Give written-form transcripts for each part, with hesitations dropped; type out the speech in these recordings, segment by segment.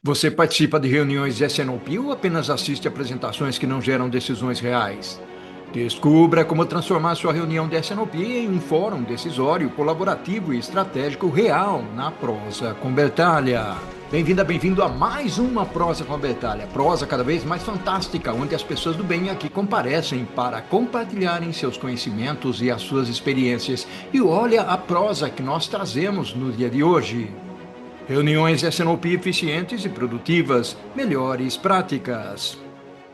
Você participa de reuniões de SNOP ou apenas assiste apresentações que não geram decisões reais? Descubra como transformar sua reunião de SNOP em um fórum decisório, colaborativo e estratégico real na Prosa com Bertalha. Bem-vinda, bem-vindo a mais uma Prosa com Bertalha. Prosa cada vez mais fantástica, onde as pessoas do bem aqui comparecem para compartilharem seus conhecimentos e as suas experiências. E olha a prosa que nós trazemos no dia de hoje. Reuniões SNOP eficientes e produtivas, melhores práticas.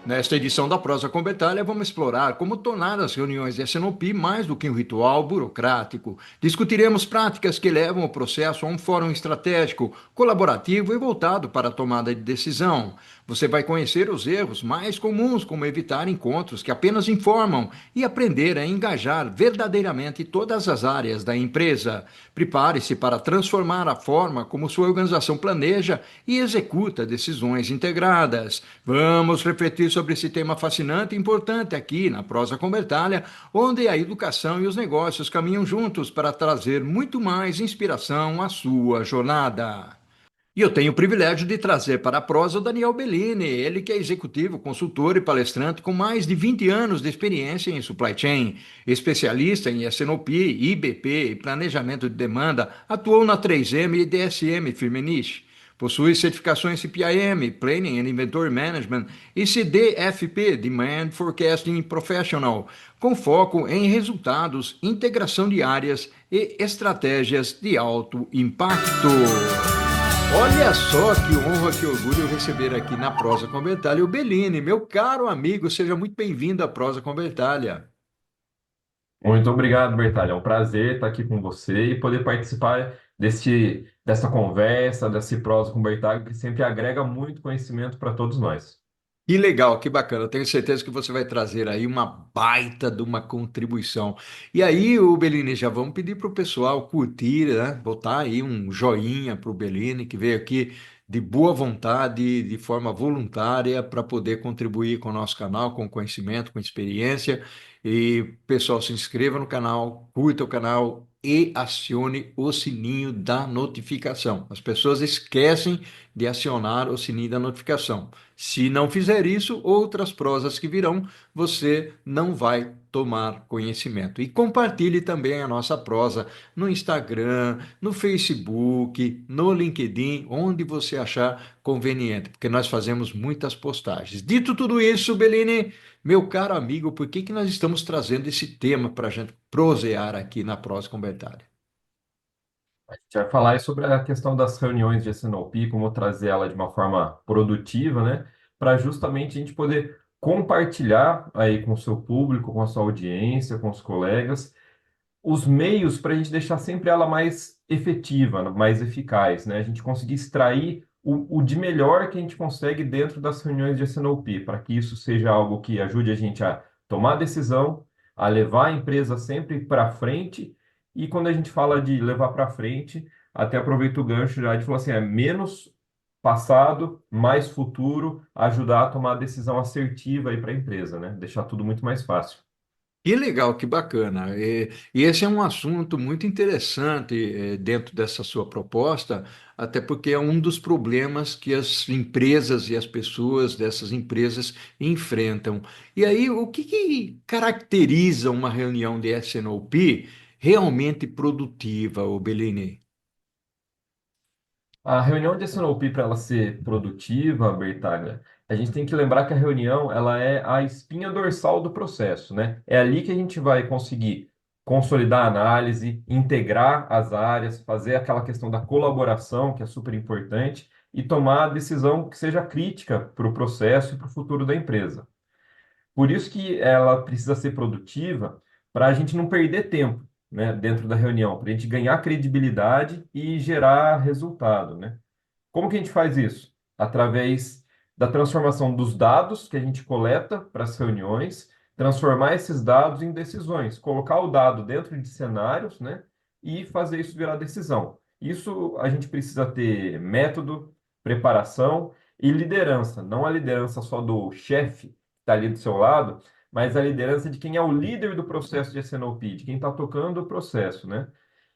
Nesta edição da Prosa com Bertalha, vamos explorar como tornar as reuniões de SNOP mais do que um ritual burocrático. Discutiremos práticas que levam o processo a um fórum estratégico, colaborativo e voltado para a tomada de decisão. Você vai conhecer os erros mais comuns, como evitar encontros que apenas informam e aprender a engajar verdadeiramente todas as áreas da empresa. Prepare-se para transformar a forma como sua organização planeja e executa decisões integradas. Vamos refletir sobre esse tema fascinante e importante aqui na Prosa com Bertalha, onde a educação e os negócios caminham juntos para trazer muito mais inspiração à sua jornada. E eu tenho o privilégio de trazer para a prosa o Daniel Bellini, ele que é executivo, consultor e palestrante com mais de 20 anos de experiência em supply chain, especialista em SNOP, IBP e planejamento de demanda, atuou na 3M e DSM Firmenich. Possui certificações CPIM, Planning and Inventory Management, e CDFP, Demand Forecasting Professional, com foco em resultados, integração de áreas e estratégias de alto impacto. Olha só que honra, que orgulho receber aqui na Prosa com Bertalha o Bellini, meu caro amigo, seja muito bem-vindo à Prosa com Bertalha. Muito obrigado, Bertalha. É um prazer estar aqui com você e poder participar dessa conversa, desse prosa com o Bertalha, que sempre agrega muito conhecimento para todos nós. Que legal, que bacana. Eu tenho certeza que você vai trazer aí uma baita de uma contribuição. E aí, o Bellini, já vamos pedir para o pessoal curtir, né? Botar aí um joinha para o Bellini, que veio aqui de boa vontade, de forma voluntária, para poder contribuir com o nosso canal, com conhecimento, com experiência. E, pessoal, se inscreva no canal, curta o canal e acione o sininho da notificação. As pessoas esquecem de acionar o sininho da notificação. Se não fizer isso, outras prosas que virão, você não vai tomar conhecimento. E compartilhe também a nossa prosa no Instagram, no Facebook, no LinkedIn, onde você achar conveniente, porque nós fazemos muitas postagens. Dito tudo isso, Bellini, meu caro amigo, por que nós estamos trazendo esse tema para a gente prosear aqui na Prosa Convertida? A gente vai falar aí sobre a questão das reuniões de SNOP, como trazer ela de uma forma produtiva, né? Para justamente a gente poder compartilhar aí com o seu público, com a sua audiência, com os colegas, os meios para a gente deixar sempre ela mais efetiva, mais eficaz, né? A gente conseguir extrair o de melhor que a gente consegue dentro das reuniões de SNOP, para que isso seja algo que ajude a gente a tomar decisão, a levar a empresa sempre para frente. E quando a gente fala de levar para frente, até aproveito o gancho já de falar assim, é menos passado, mais futuro, ajudar a tomar a decisão assertiva aí para a empresa, né? Deixar tudo muito mais fácil. Que legal, que bacana. E esse é um assunto muito interessante dentro dessa sua proposta, até porque é um dos problemas que as empresas e as pessoas dessas empresas enfrentam. E aí, o que caracteriza uma reunião de SNOP realmente produtiva, ô Bellini? A reunião de SNOP, para ela ser produtiva, Bertaglia, a gente tem que lembrar que a reunião ela é a espinha dorsal do processo, né? É ali que a gente vai conseguir consolidar a análise, integrar as áreas, fazer aquela questão da colaboração, que é super importante, e tomar a decisão que seja crítica para o processo e para o futuro da empresa. Por isso que ela precisa ser produtiva para a gente não perder tempo, né, dentro da reunião, para a gente ganhar credibilidade e gerar resultado, né? Como que a gente faz isso? Através da transformação dos dados que a gente coleta para as reuniões, transformar esses dados em decisões, colocar o dado dentro de cenários, né, e fazer isso virar decisão. Isso a gente precisa ter método, preparação e liderança, não a liderança só do chefe que está ali do seu lado, mas a liderança de quem é o líder do processo de SNOP, de quem está tocando o processo, né?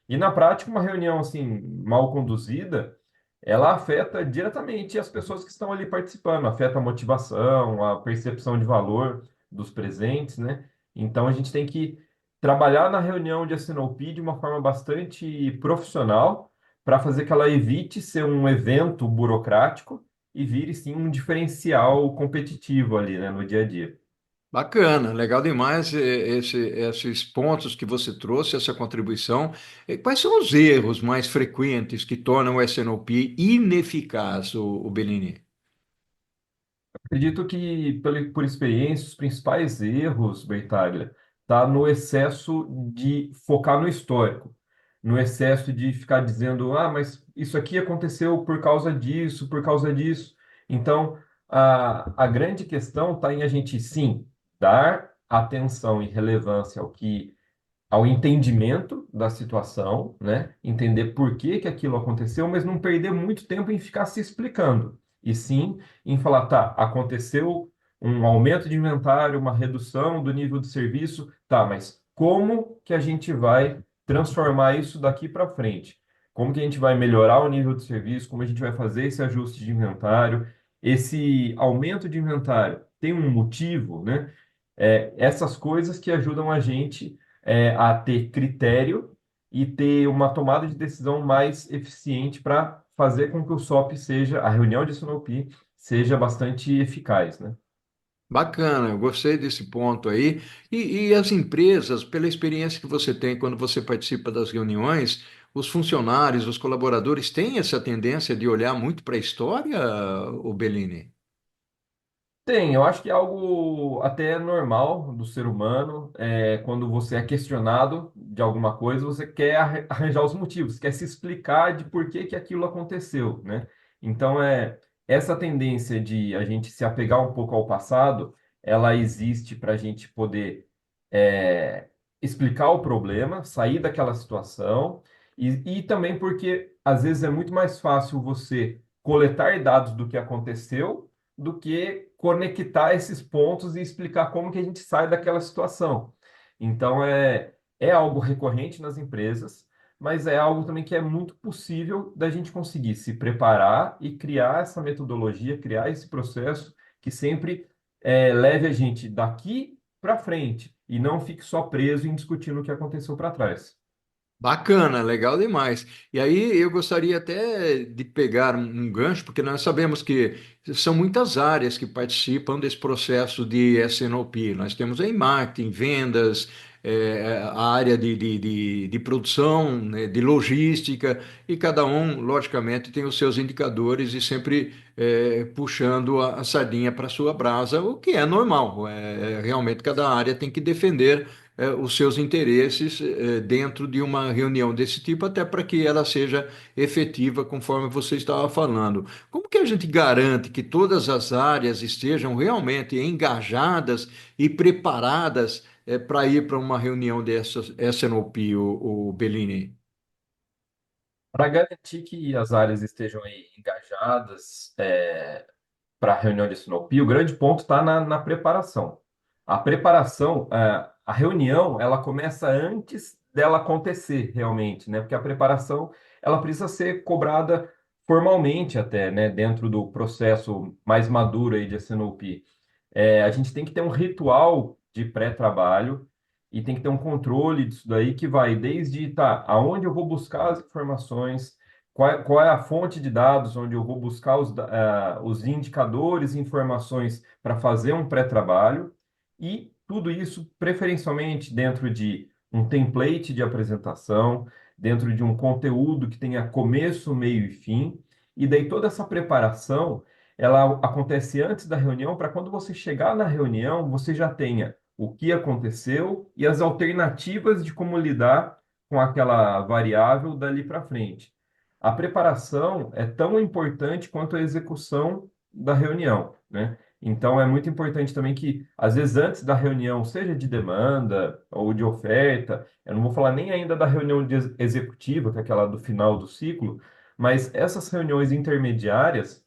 E na prática, uma reunião assim mal conduzida ela afeta diretamente as pessoas que estão ali participando, afeta a motivação, a percepção de valor dos presentes, né? Então a gente tem que trabalhar na reunião de S&OP de uma forma bastante profissional para fazer que ela evite ser um evento burocrático e vire sim um diferencial competitivo ali, né, no dia a dia. Bacana, legal demais esses pontos que você trouxe, essa contribuição. Quais são os erros mais frequentes que tornam o SNOP ineficaz, o Bellini? Acredito que, por experiência, os principais erros, Bertaglia, tá no excesso de focar no histórico, no excesso de ficar dizendo, ah, mas isso aqui aconteceu por causa disso, por causa disso. Então, a grande questão está em a gente, sim, dar atenção e relevância ao entendimento da situação, né? Entender por que que aquilo aconteceu, mas não perder muito tempo em ficar se explicando. E sim em falar, tá, aconteceu um aumento de inventário, uma redução do nível de serviço, tá, mas como que a gente vai transformar isso daqui para frente? Como que a gente vai melhorar o nível de serviço? Como a gente vai fazer esse ajuste de inventário? Esse aumento de inventário tem um motivo, né? Essas coisas que ajudam a gente a ter critério e ter uma tomada de decisão mais eficiente para fazer com que o SOP seja, a reunião de SNOP, seja bastante eficaz, né? Bacana, eu gostei desse ponto aí. E as empresas, pela experiência que você tem quando você participa das reuniões, os funcionários, os colaboradores têm essa tendência de olhar muito para a história, o Bellini? Tem, eu acho que é algo até normal do ser humano, quando você é questionado de alguma coisa, você quer arranjar os motivos, quer se explicar de por que que aquilo aconteceu, né? Então, essa tendência de a gente se apegar um pouco ao passado, ela existe para a gente poder é, explicar o problema, sair daquela situação, e também porque às vezes é muito mais fácil você coletar dados do que aconteceu do que conectar esses pontos e explicar como que a gente sai daquela situação. Então, é algo recorrente nas empresas, mas é algo também que é muito possível da gente conseguir se preparar e criar essa metodologia, criar esse processo que sempre leve a gente daqui para frente e não fique só preso em discutindo o que aconteceu para trás. Bacana, legal demais. E aí eu gostaria até de pegar um gancho, porque nós sabemos que são muitas áreas que participam desse processo de SNOP. Nós temos aí marketing, vendas, a área de produção, né, de logística, e cada um, logicamente, tem os seus indicadores e sempre puxando a sardinha para a sua brasa, o que é normal. Realmente cada área tem que defender os seus interesses dentro de uma reunião desse tipo, até para que ela seja efetiva, conforme você estava falando. Como que a gente garante que todas as áreas estejam realmente engajadas e preparadas para ir para uma reunião dessas, SNOP, o Bellini? Para garantir que as áreas estejam aí engajadas, para a reunião de Sinop, o grande ponto está na preparação. A preparação, a reunião, ela começa antes dela acontecer realmente, né? Porque a preparação, ela precisa ser cobrada formalmente até, né? Dentro do processo mais maduro aí de Sinop. A gente tem que ter um ritual de pré-trabalho e tem que ter um controle disso daí que vai desde, tá, aonde eu vou buscar as informações, qual é a fonte de dados onde eu vou buscar os indicadores e informações para fazer um pré-trabalho, e tudo isso preferencialmente dentro de um template de apresentação, dentro de um conteúdo que tenha começo, meio e fim, e daí toda essa preparação ela acontece antes da reunião, para quando você chegar na reunião, você já tenha o que aconteceu e as alternativas de como lidar com aquela variável dali para frente. A preparação é tão importante quanto a execução da reunião, né? Então, é muito importante também que, às vezes, antes da reunião, seja de demanda ou de oferta, eu não vou falar nem ainda da reunião executiva, que é aquela do final do ciclo, mas essas reuniões intermediárias,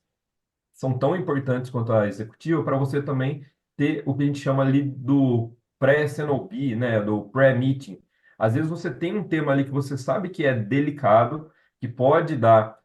são tão importantes quanto a executiva para você também ter o que a gente chama ali do pré-SNOP, né, do pré-meeting. Às vezes você tem um tema ali que você sabe que é delicado, que pode dar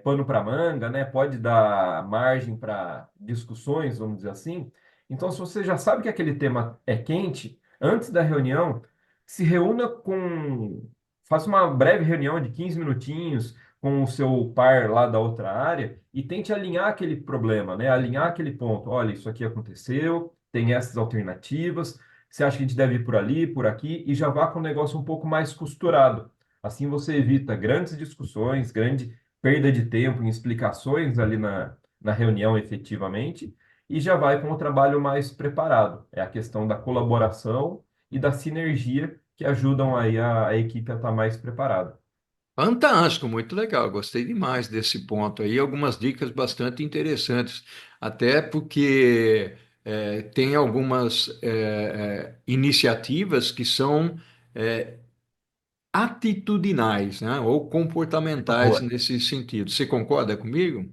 pano para manga, né? Pode dar margem para discussões, vamos dizer assim. Então, se você já sabe que aquele tema é quente, antes da reunião, se reúna com. Faça uma breve reunião de 15 minutinhos com o seu par lá da outra área e tente alinhar aquele problema, né? Alinhar aquele ponto. Olha, isso aqui aconteceu, tem essas alternativas. Você acha que a gente deve ir por ali, por aqui, e já vá com o negócio um pouco mais costurado. Assim você evita grandes discussões, grande perda de tempo em explicações ali na reunião efetivamente, e já vai com o trabalho mais preparado. É a questão da colaboração e da sinergia que ajudam aí a equipe a estar mais preparada. Fantástico, muito legal. Gostei demais desse ponto aí. Algumas dicas bastante interessantes, até porque tem algumas iniciativas que são é, atitudinais, né, ou comportamentais Boa. nesse sentido. Você concorda comigo?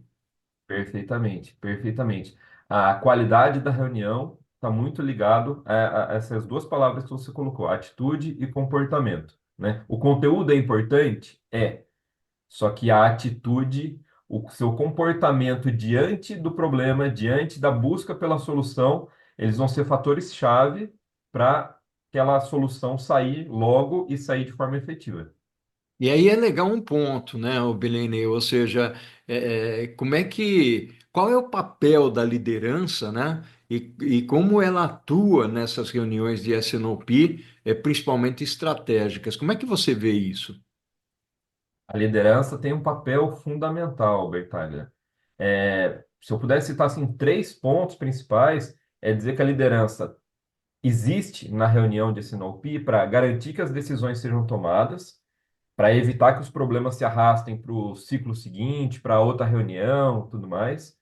Perfeitamente, perfeitamente. A qualidade da reunião está muito ligado a essas duas palavras que você colocou, atitude e comportamento, né? O conteúdo é importante? É. Só que a atitude, o seu comportamento diante do problema, diante da busca pela solução, eles vão ser fatores-chave para aquela solução sair logo e sair de forma efetiva. E aí é legal um ponto, né, o Belenê, ou seja, como é que, qual é o papel da liderança, né, e como ela atua nessas reuniões de S&OP, principalmente estratégicas. Como é que você vê isso? A liderança tem um papel fundamental, Bertaglia. Se eu pudesse citar assim, três pontos principais, é dizer que a liderança existe na reunião de SNOP para garantir que as decisões sejam tomadas, para evitar que os problemas se arrastem para o ciclo seguinte, para outra reunião, tudo mais,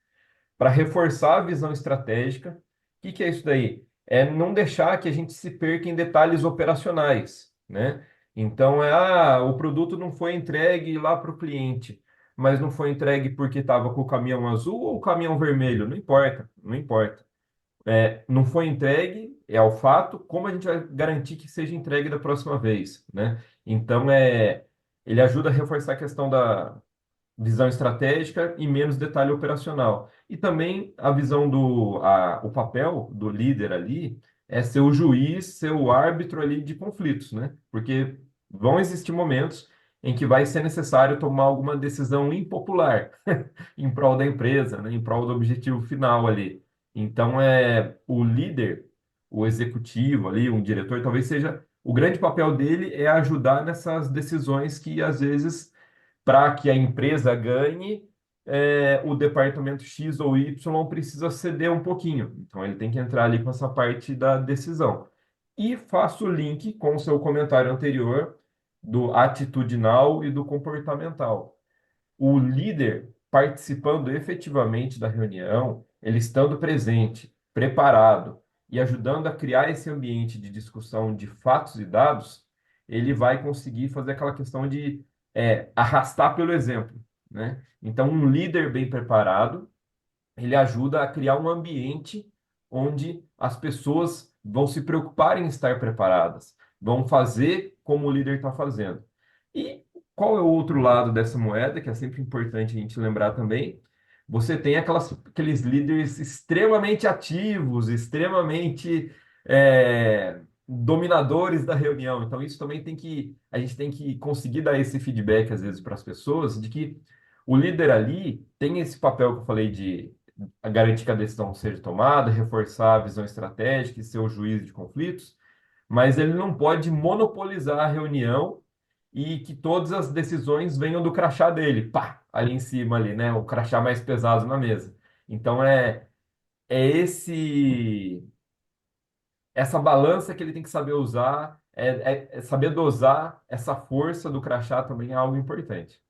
para reforçar a visão estratégica. O que que é isso daí? É não deixar que a gente se perca em detalhes operacionais, né? Então o produto não foi entregue lá para o cliente, mas não foi entregue porque estava com o caminhão azul ou o caminhão vermelho, não importa, não importa. Não foi entregue, é o fato, como a gente vai garantir que seja entregue da próxima vez, né? Então, ele ajuda a reforçar a questão da visão estratégica e menos detalhe operacional. E também a visão o papel do líder ali é ser o juiz, ser o árbitro ali de conflitos, né? Porque vão existir momentos em que vai ser necessário tomar alguma decisão impopular em prol da empresa, né? Em prol do objetivo final ali. Então, o líder, o executivo ali, um diretor, talvez seja o grande papel dele é ajudar nessas decisões que às vezes para que a empresa ganhe, o departamento X ou Y precisa ceder um pouquinho. Então, ele tem que entrar ali com essa parte da decisão. E faço o link com o seu comentário anterior do atitudinal e do comportamental. O líder participando efetivamente da reunião, ele estando presente, preparado e ajudando a criar esse ambiente de discussão de fatos e dados, ele vai conseguir fazer aquela questão de arrastar pelo exemplo, né? Então, um líder bem preparado, ele ajuda a criar um ambiente onde as pessoas vão se preocupar em estar preparadas, vão fazer como o líder está fazendo. E qual é o outro lado dessa moeda, que é sempre importante a gente lembrar também? Você tem aqueles líderes extremamente ativos, extremamente dominadores da reunião. Então, isso também a gente tem que conseguir dar esse feedback, às vezes, para as pessoas, de que o líder ali tem esse papel que eu falei de garantir que a decisão seja tomada, reforçar a visão estratégica e ser o juiz de conflitos, mas ele não pode monopolizar a reunião e que todas as decisões venham do crachá dele, pá, ali em cima ali, né? O crachá mais pesado na mesa. Então é essa balança que ele tem que saber usar, é saber dosar essa força do crachá também é algo importante.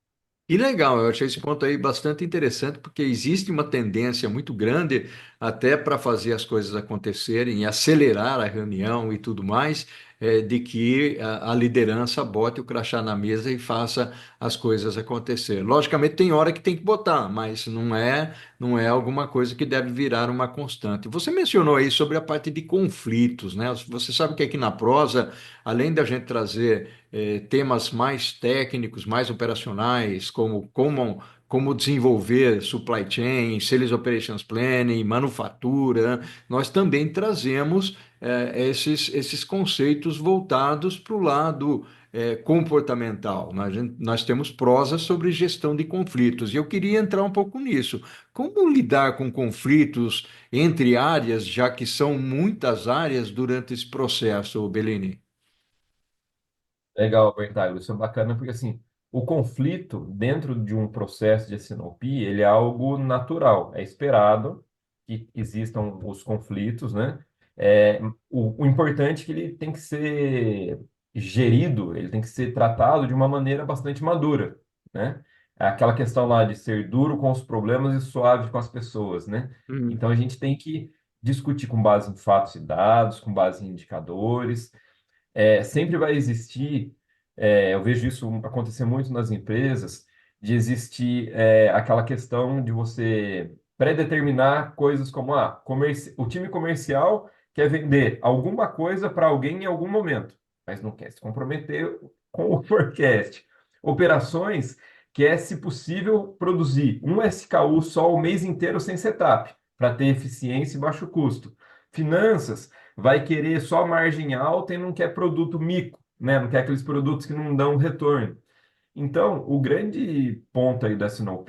E legal, eu achei esse ponto aí bastante interessante, porque existe uma tendência muito grande até para fazer as coisas acontecerem e acelerar a reunião e tudo mais, de que a liderança bote o crachá na mesa e faça as coisas acontecer. Logicamente, tem hora que tem que botar, mas não é alguma coisa que deve virar uma constante. Você mencionou aí sobre a parte de conflitos, né? Você sabe que aqui na prosa, além da gente trazer temas mais técnicos, mais operacionais, como como desenvolver supply chain, sales operations planning, manufatura, nós também trazemos esses conceitos voltados para o lado comportamental. Nós temos prosas sobre gestão de conflitos, e eu queria entrar um pouco nisso. Como lidar com conflitos entre áreas, já que são muitas áreas durante esse processo, Bellini? Legal, Bertaglia, isso é bacana porque assim, o conflito dentro de um processo de S&OP, ele é algo natural, é esperado que existam os conflitos, né? É, o importante é que ele tem que ser gerido, ele tem que ser tratado de uma maneira bastante madura, né? É aquela questão lá de ser duro com os problemas e suave com as pessoas, né? Hum. Então a gente tem que discutir com base em fatos e dados, com base em indicadores, sempre vai existir, eu vejo isso acontecer muito nas empresas, de existir aquela questão de você pré-determinar coisas como o time comercial quer vender alguma coisa para alguém em algum momento, mas não quer se comprometer com o forecast. Operações quer, se possível, produzir um SKU só o mês inteiro sem setup, para ter eficiência e baixo custo. Finanças vai querer só margem alta e não quer produto mico, né? Não quer aqueles produtos que não dão retorno. Então, o grande ponto aí da Sinop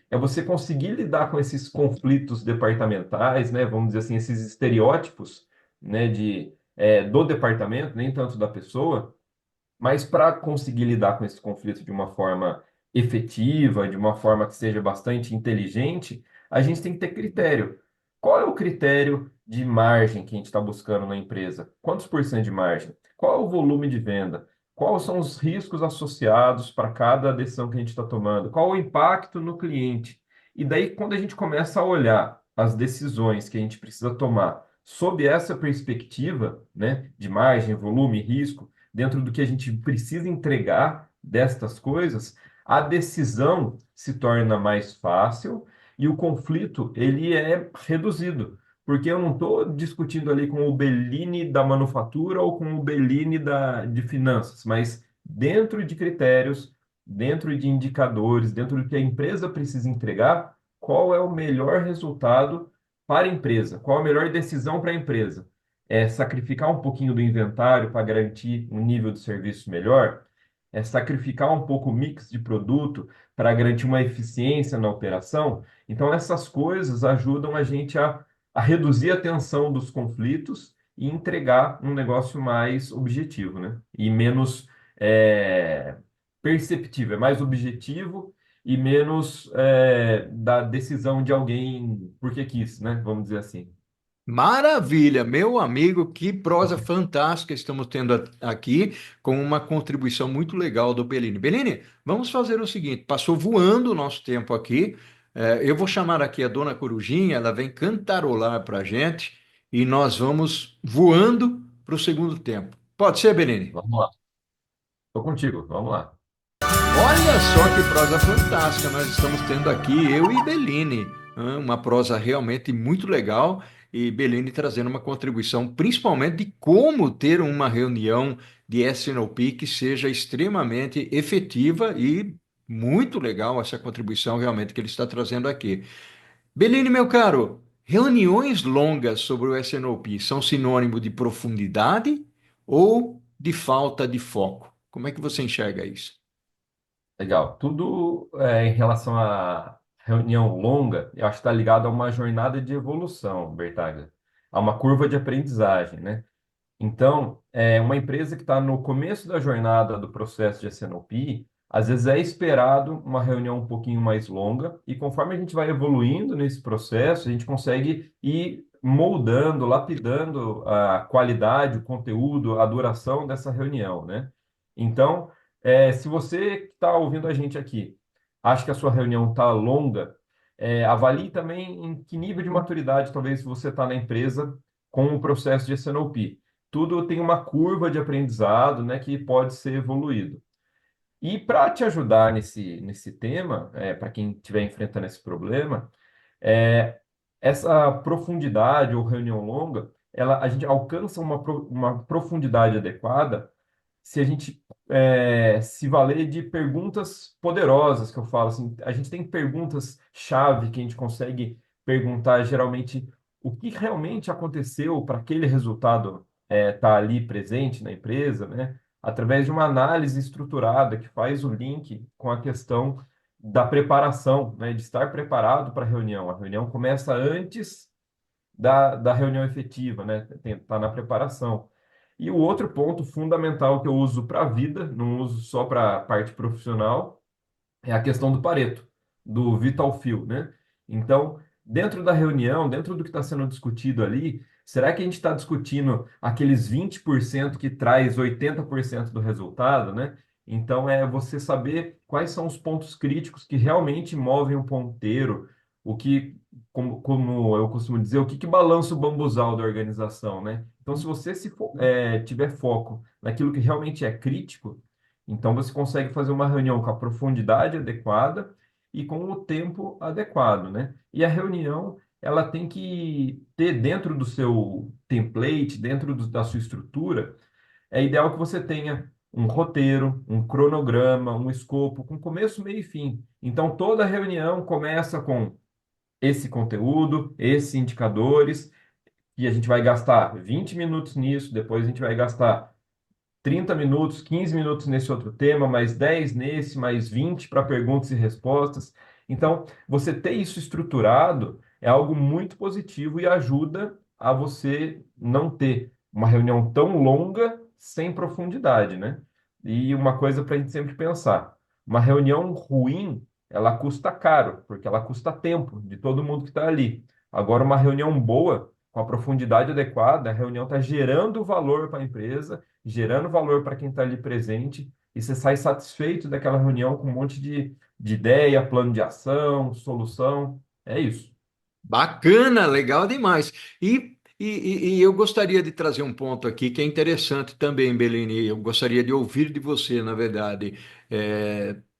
é você conseguir lidar com esses conflitos departamentais, né? Vamos dizer assim, esses estereótipos, né? Do departamento, nem tanto da pessoa, mas para conseguir lidar com esse conflito de uma forma efetiva, de uma forma que seja bastante inteligente, a gente tem que ter critério. Qual é o critério de margem que a gente está buscando na empresa? Quantos por cento de margem? Qual é o volume de venda? Quais são os riscos associados para cada decisão que a gente está tomando? Qual o impacto no cliente? E daí, quando a gente começa a olhar as decisões que a gente precisa tomar sob essa perspectiva, né, de margem, volume, risco, dentro do que a gente precisa entregar destas coisas, a decisão se torna mais fácil e o conflito ele é reduzido. Porque eu não estou discutindo ali com o Bellini da manufatura ou com o Bellini de finanças, mas dentro de critérios, dentro de indicadores, dentro do que a empresa precisa entregar, qual é o melhor resultado para a empresa, qual a melhor decisão para a empresa. É sacrificar um pouquinho do inventário para garantir um nível de serviço melhor, é sacrificar um pouco o mix de produto para garantir uma eficiência na operação. Então, essas coisas ajudam a gente a reduzir a tensão dos conflitos e entregar um negócio mais objetivo, né? E menos perceptível, é mais objetivo e menos da decisão de alguém porque quis, né? Vamos dizer assim. Maravilha, meu amigo, que prosa fantástica estamos tendo aqui, com uma contribuição muito legal do Bellini. Bellini, vamos fazer o seguinte: passou voando o nosso tempo aqui. Eu vou chamar aqui a Dona Corujinha, ela vem cantarolar para a gente e nós vamos voando para o segundo tempo. Pode ser, Bellini? Vamos lá. Estou contigo, vamos lá. Olha só que prosa fantástica nós estamos tendo aqui, eu e Bellini. Uma prosa realmente muito legal e Bellini trazendo uma contribuição, principalmente de como ter uma reunião de S&OP que seja extremamente efetiva e muito legal essa contribuição realmente que ele está trazendo aqui. Bellini, meu caro, reuniões longas sobre o S&OP são sinônimo de profundidade ou de falta de foco? Como é que você enxerga isso? Legal. Tudo em relação à reunião longa, eu acho que está ligado a uma jornada de evolução, Bertaglia, a uma curva de aprendizagem, né? Então, uma empresa que está no começo da jornada do processo de S&OP, às vezes é esperado uma reunião um pouquinho mais longa, e conforme a gente vai evoluindo nesse processo, a gente consegue ir moldando, lapidando a qualidade, o conteúdo, a duração dessa reunião, né? Então, se você que está ouvindo a gente aqui acha que a sua reunião está longa, avalie também em que nível de maturidade talvez você está na empresa com o processo de S&OP. Tudo tem uma curva de aprendizado, né, que pode ser evoluído. E para te ajudar nesse tema, para quem estiver enfrentando esse problema, é, essa profundidade ou reunião longa, a gente alcança uma profundidade adequada se a gente se valer de perguntas poderosas, que eu falo assim, a gente tem perguntas chave que a gente consegue perguntar geralmente o que realmente aconteceu para aquele resultado estar ali presente na empresa, né? Através de uma análise estruturada que faz o link com a questão da preparação, né? De estar preparado para a reunião. A reunião começa antes da reunião efetiva, né? Tá na preparação. E o outro ponto fundamental que eu uso para a vida, não uso só para a parte profissional, é a questão do Pareto, do Vital Few, né? Então, dentro da reunião, dentro do que está sendo discutido ali, será que a gente está discutindo aqueles 20% que traz 80% do resultado, né? Então, é você saber quais são os pontos críticos que realmente movem o ponteiro, o que, como eu costumo dizer, o que, que balança o bambuzal da organização, né? Então, se você tiver foco naquilo que realmente é crítico, então você consegue fazer uma reunião com a profundidade adequada e com o tempo adequado, né? E a reunião, ela tem que ter dentro do seu template, dentro da sua estrutura, é ideal que você tenha um roteiro, um cronograma, um escopo com começo, meio e fim. Então toda reunião começa com esse conteúdo, esses indicadores, e a gente vai gastar 20 minutos nisso, depois a gente vai gastar 30 minutos, 15 minutos nesse outro tema, mais 10 nesse, mais 20 para perguntas e respostas. Então, você ter isso estruturado é algo muito positivo e ajuda a você não ter uma reunião tão longa sem profundidade, né? E uma coisa para a gente sempre pensar: uma reunião ruim, ela custa caro, porque ela custa tempo de todo mundo que está ali. Agora, uma reunião boa, com a profundidade adequada, a reunião está gerando valor para a empresa, gerando valor para quem está ali presente, e você sai satisfeito daquela reunião com um monte de ideia, plano de ação, solução. É isso. Bacana, legal demais. E eu gostaria de trazer um ponto aqui que é interessante também, Belini. Eu gostaria de ouvir de você, na verdade.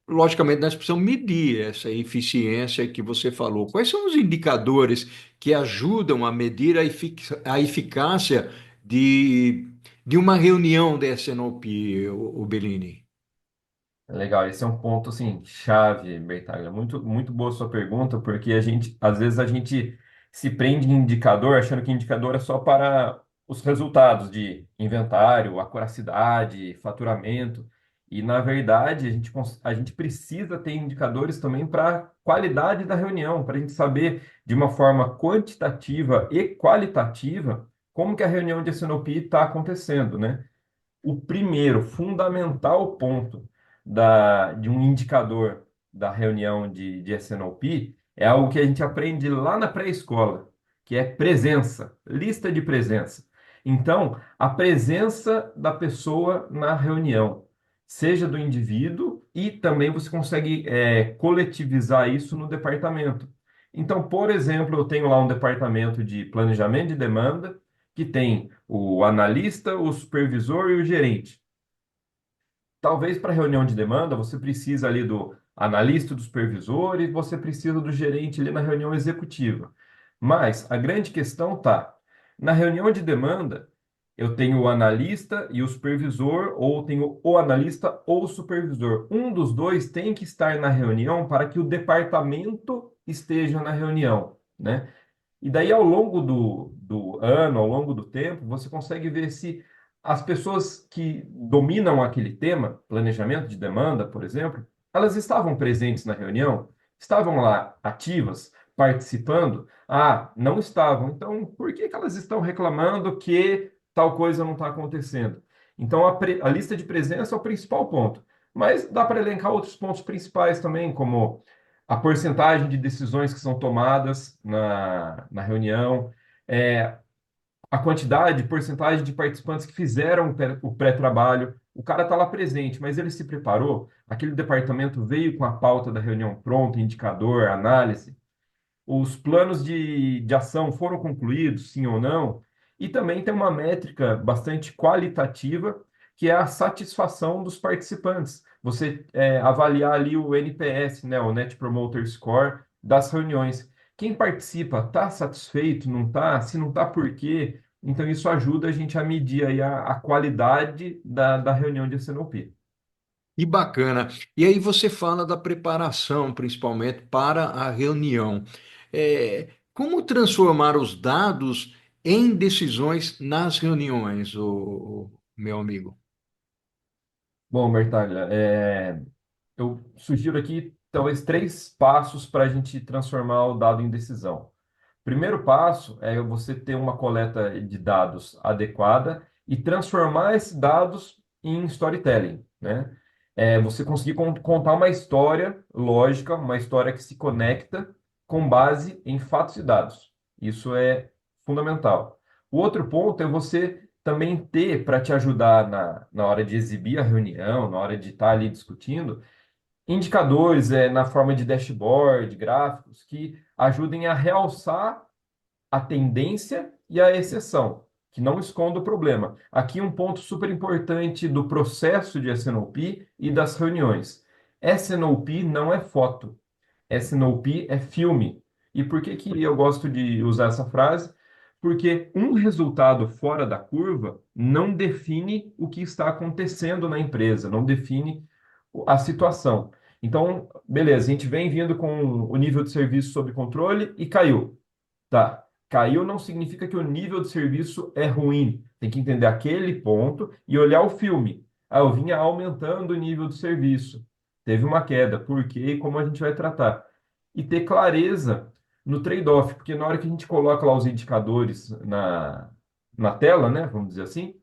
Logicamente, nós precisamos medir essa eficiência que você falou. Quais são os indicadores que ajudam a medir a eficácia de, de uma reunião da SNOP, o Bellini? Legal, esse é um ponto assim chave, Bertaglia. Muito, muito boa sua pergunta, porque às vezes a gente se prende em indicador, achando que indicador é só para os resultados de inventário, acuracidade, faturamento. E na verdade, a gente precisa ter indicadores também para a qualidade da reunião, para a gente saber de uma forma quantitativa e qualitativa como que a reunião de SNOP está acontecendo, né? O primeiro fundamental ponto de um indicador da reunião de SNOP é algo que a gente aprende lá na pré-escola, que é presença, lista de presença. Então, a presença da pessoa na reunião, seja do indivíduo, e também você consegue coletivizar isso no departamento. Então, por exemplo, eu tenho lá um departamento de planejamento de demanda, que tem o analista, o supervisor e o gerente. Talvez para reunião de demanda você precisa ali do analista, do supervisor e você precisa do gerente ali na reunião executiva. Mas a grande questão tá, na reunião de demanda, eu tenho o analista e o supervisor, ou tenho o analista ou o supervisor. Um dos dois tem que estar na reunião para que o departamento esteja na reunião, né? E daí, ao longo do ano, ao longo do tempo, você consegue ver se as pessoas que dominam aquele tema, planejamento de demanda, por exemplo, elas estavam presentes na reunião, estavam lá ativas, participando. Ah, não estavam. Então, por que que elas estão reclamando que tal coisa não está acontecendo? Então, a lista de presença é o principal ponto. Mas dá para elencar outros pontos principais também, como a porcentagem de decisões que são tomadas na reunião, é, a quantidade, porcentagem de participantes que fizeram o pré-trabalho. O cara está lá presente, mas ele se preparou, aquele departamento veio com a pauta da reunião pronta, indicador, análise, os planos de ação foram concluídos, sim ou não, e também tem uma métrica bastante qualitativa, que é a satisfação dos participantes. Você avaliar ali o NPS, né, o Net Promoter Score das reuniões. Quem participa está satisfeito, não está? Se não está, por quê? Então, isso ajuda a gente a medir aí a qualidade da reunião de SNOP. Que bacana. E aí você fala da preparação, principalmente para a reunião. Como transformar os dados em decisões nas reuniões, o meu amigo? Bom, Bertaglia, eu sugiro aqui talvez três passos para a gente transformar o dado em decisão. Primeiro passo é você ter uma coleta de dados adequada e transformar esses dados em storytelling, né? Você conseguir contar uma história lógica, uma história que se conecta com base em fatos e dados. Isso é fundamental. O outro ponto é você também ter, para te ajudar na hora de exibir a reunião, na hora de estar ali discutindo, indicadores na forma de dashboard, gráficos, que ajudem a realçar a tendência e a exceção, que não esconda o problema. Aqui um ponto super importante do processo de SNOP e das reuniões. SNOP não é foto, SNOP é filme. E por que que eu gosto de usar essa frase? Porque um resultado fora da curva não define o que está acontecendo na empresa, não define a situação. Então, beleza, a gente vem vindo com o nível de serviço sob controle e caiu. Tá. Caiu não significa que o nível de serviço é ruim. Tem que entender aquele ponto e olhar o filme. Ah, eu vinha aumentando o nível de serviço. Teve uma queda. Por quê e como a gente vai tratar? E ter clareza no trade-off, porque na hora que a gente coloca lá os indicadores na tela, né, vamos dizer assim,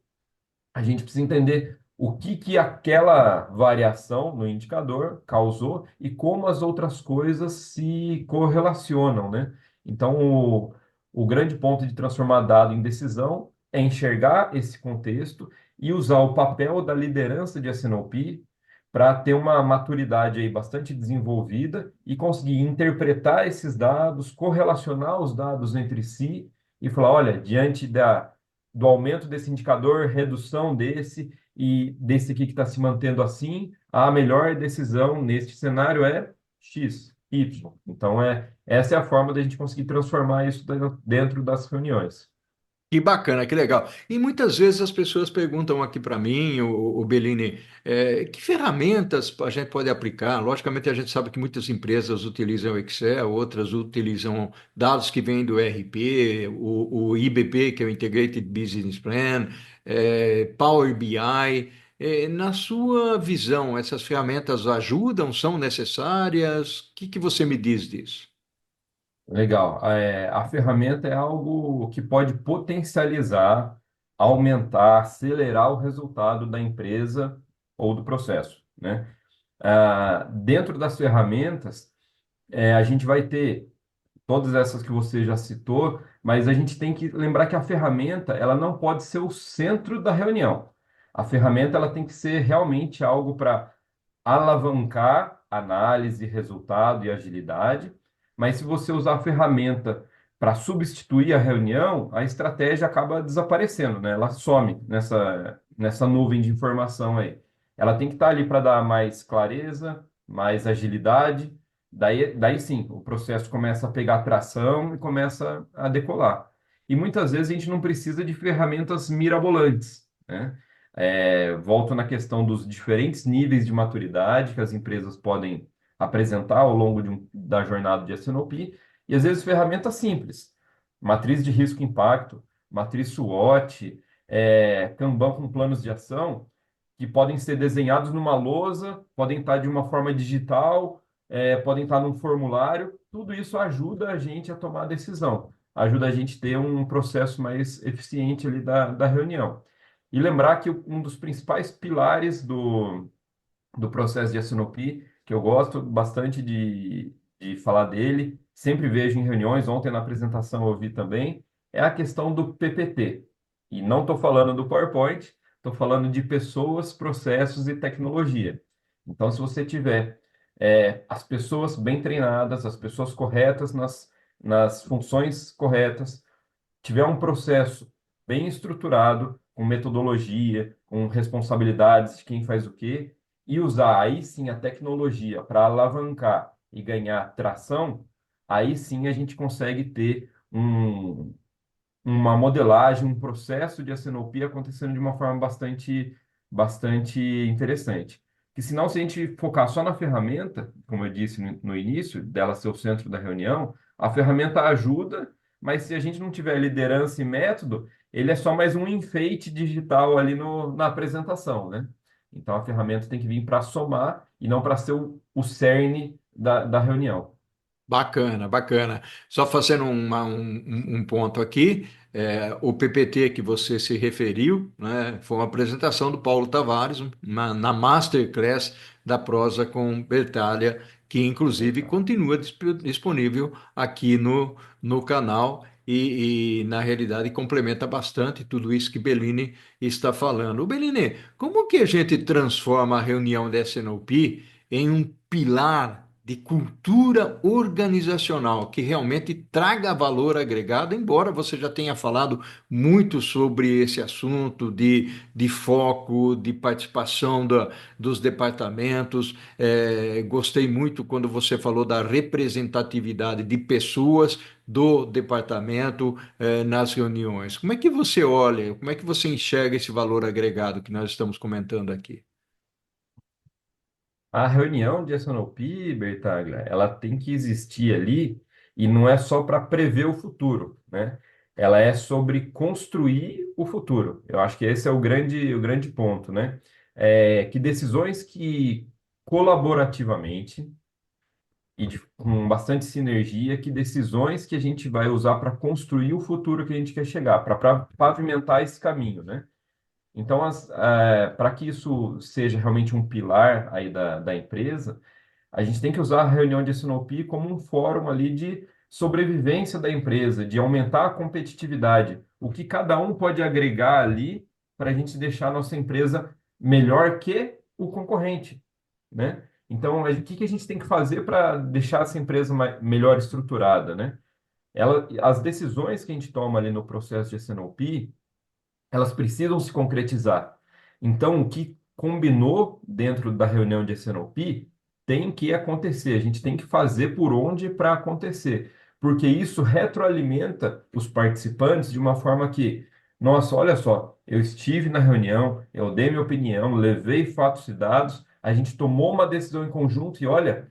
a gente precisa entender o que que aquela variação no indicador causou e como as outras coisas se correlacionam, né? Então, o grande ponto de transformar dado em decisão é enxergar esse contexto e usar o papel da liderança de SNOP para ter uma maturidade aí bastante desenvolvida e conseguir interpretar esses dados, correlacionar os dados entre si e falar, olha, diante do aumento desse indicador, redução desse e desse aqui que está se mantendo assim, a melhor decisão neste cenário é X, Y. Então, essa é a forma da gente conseguir transformar isso dentro das reuniões. Que bacana, que legal. E muitas vezes as pessoas perguntam aqui para mim, o Bellini, que ferramentas a gente pode aplicar? Logicamente, a gente sabe que muitas empresas utilizam o Excel, outras utilizam dados que vêm do ERP, o IBP, que é o Integrated Business Plan, Power BI. Na sua visão, essas ferramentas ajudam, são necessárias? O que que você me diz disso? Legal. A ferramenta é algo que pode potencializar, aumentar, acelerar o resultado da empresa ou do processo, né? Dentro das ferramentas, a gente vai ter todas essas que você já citou, mas a gente tem que lembrar que a ferramenta, ela não pode ser o centro da reunião. A ferramenta, ela tem que ser realmente algo para alavancar análise, resultado e agilidade, mas se você usar a ferramenta para substituir a reunião, a estratégia acaba desaparecendo, né? Ela some nessa nuvem de informação aí. Ela tem que estar ali para dar mais clareza, mais agilidade. Daí sim, o processo começa a pegar tração e começa a decolar. E muitas vezes a gente não precisa de ferramentas mirabolantes, né? Volto na questão dos diferentes níveis de maturidade que as empresas podem apresentar ao longo da jornada de S&OP, e às vezes ferramentas simples, matriz de risco e impacto, matriz SWOT, Kanban com planos de ação, que podem ser desenhados numa lousa, podem estar de uma forma digital, podem estar num formulário, tudo isso ajuda a gente a tomar a decisão, ajuda a gente a ter um processo mais eficiente ali da reunião. E lembrar que um dos principais pilares do processo de S&OP, que eu gosto bastante de falar dele, sempre vejo em reuniões, ontem na apresentação eu vi também, é a questão do PPT. E não estou falando do PowerPoint, estou falando de pessoas, processos e tecnologia. Então, se você tiver as pessoas bem treinadas, as pessoas corretas nas funções corretas, tiver um processo bem estruturado, com metodologia, com responsabilidades de quem faz o quê, e usar aí sim a tecnologia para alavancar e ganhar tração, aí sim a gente consegue ter uma modelagem, um processo de S&OP acontecendo de uma forma bastante interessante. Que senão, se a gente focar só na ferramenta, como eu disse no início, dela ser o centro da reunião, a ferramenta ajuda, mas se a gente não tiver liderança e método, ele é só mais um enfeite digital ali na apresentação, né? Então, a ferramenta tem que vir para somar e não para ser o cerne da reunião. Bacana, bacana. Só fazendo um ponto aqui, o PPT que você se referiu, né, foi uma apresentação do Paulo Tavares na Masterclass da Prosa com Bertalha, que inclusive Legal. continua disponível aqui no canal e, na realidade, complementa bastante tudo isso que Bellini está falando. O Bellini, como que a gente transforma a reunião da SNOP em um pilar de cultura organizacional que realmente traga valor agregado, embora você já tenha falado muito sobre esse assunto de foco, de participação dos departamentos. Gostei muito quando você falou da representatividade de pessoas do departamento, nas reuniões. Como é que você olha, como é que você enxerga esse valor agregado que nós estamos comentando aqui? A reunião de S&OP, Bertaglia, ela tem que existir ali e não é só para prever o futuro, né? Ela é sobre construir o futuro. Eu acho que esse é o grande ponto, né? Que decisões que colaborativamente e com bastante sinergia, que decisões que a gente vai usar para construir o futuro que a gente quer chegar, para pavimentar esse caminho, né? Então, para que isso seja realmente um pilar aí da empresa, a gente tem que usar a reunião de S&OP como um fórum ali de sobrevivência da empresa, de aumentar a competitividade. O que cada um pode agregar ali para a gente deixar a nossa empresa melhor que o concorrente, né? Então, o que que a gente tem que fazer para deixar essa empresa melhor estruturada, né? As decisões que a gente toma ali no processo de S&OP, elas precisam se concretizar. Então, o que combinou dentro da reunião de SNOP tem que acontecer. A gente tem que fazer por onde para acontecer, porque isso retroalimenta os participantes de uma forma que, nossa, olha só, eu estive na reunião, eu dei minha opinião, levei fatos e dados, a gente tomou uma decisão em conjunto e olha,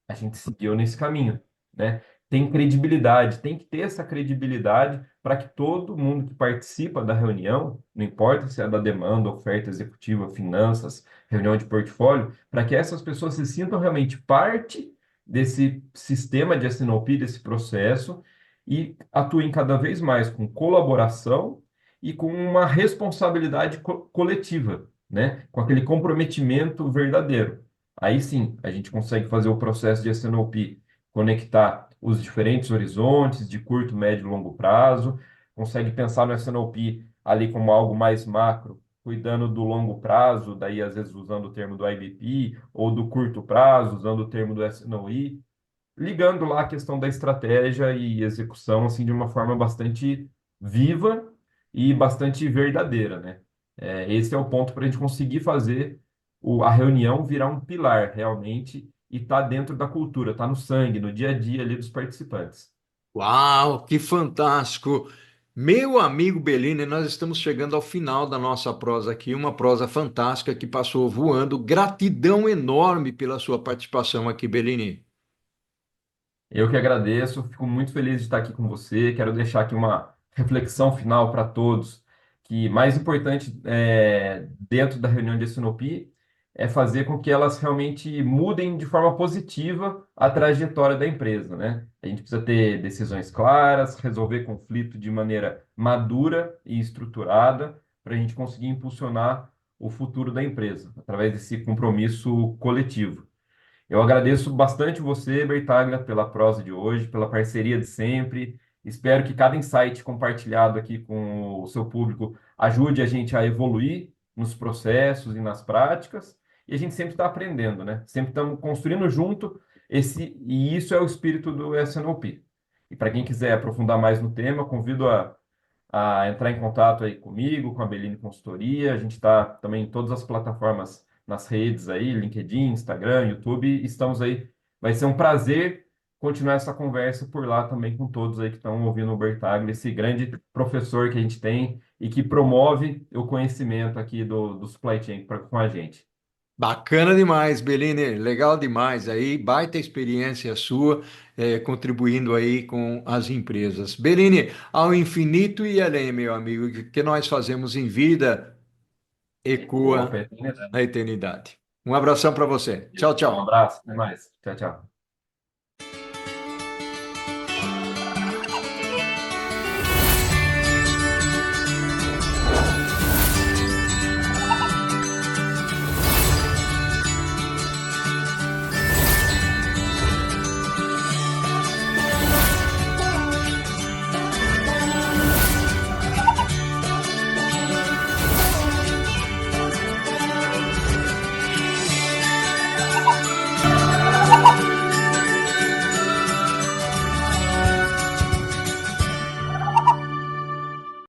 a gente seguiu nesse caminho, né? Tem credibilidade, tem que ter essa credibilidade para que todo mundo que participa da reunião, não importa se é da demanda, oferta executiva, finanças, reunião de portfólio, para que essas pessoas se sintam realmente parte desse sistema de S&OP, desse processo, e atuem cada vez mais com colaboração e com uma responsabilidade coletiva, né? Com aquele comprometimento verdadeiro. Aí sim, a gente consegue fazer o processo de S&OP, conectar os diferentes horizontes de curto, médio e longo prazo, consegue pensar no S&OP ali como algo mais macro, cuidando do longo prazo, daí às vezes usando o termo do IBP, ou do curto prazo, usando o termo do S&OI, ligando lá a questão da estratégia e execução assim de uma forma bastante viva e bastante verdadeira, né? Esse é o ponto para a gente conseguir fazer a reunião virar um pilar realmente e tá dentro da cultura, tá no sangue, no dia a dia ali dos participantes. Uau, que fantástico! Meu amigo Bellini, nós estamos chegando ao final da nossa prosa aqui, uma prosa fantástica que passou voando. Gratidão enorme pela sua participação aqui, Bellini. Eu que agradeço, fico muito feliz de estar aqui com você. Quero deixar aqui uma reflexão final para todos, que mais importante dentro da reunião de S&OP é fazer com que elas realmente mudem de forma positiva a trajetória da empresa, né? A gente precisa ter decisões claras, resolver conflito de maneira madura e estruturada para a gente conseguir impulsionar o futuro da empresa, através desse compromisso coletivo. Eu agradeço bastante você, Bertaglia, pela prosa de hoje, pela parceria de sempre. Espero que cada insight compartilhado aqui com o seu público ajude a gente a evoluir nos processos e nas práticas. E a gente sempre está aprendendo, né? Sempre estamos construindo junto e isso é o espírito do SNOP. E para quem quiser aprofundar mais no tema, convido a entrar em contato aí comigo, com a Bellini Consultoria. A gente está também em todas as plataformas nas redes aí, LinkedIn, Instagram, YouTube. Estamos aí. Vai ser um prazer continuar essa conversa por lá também com todos aí que estão ouvindo o Bertaglia, esse grande professor que a gente tem e que promove o conhecimento aqui do supply chain com a gente. Bacana demais, Beline, legal demais aí, baita experiência sua, contribuindo aí com as empresas. Beline, ao infinito e além, meu amigo, que nós fazemos em vida Ecoa, ecoa Petro, na eternidade. Um abração para você. Tchau, um tchau. abraço, até mais. Tchau, tchau.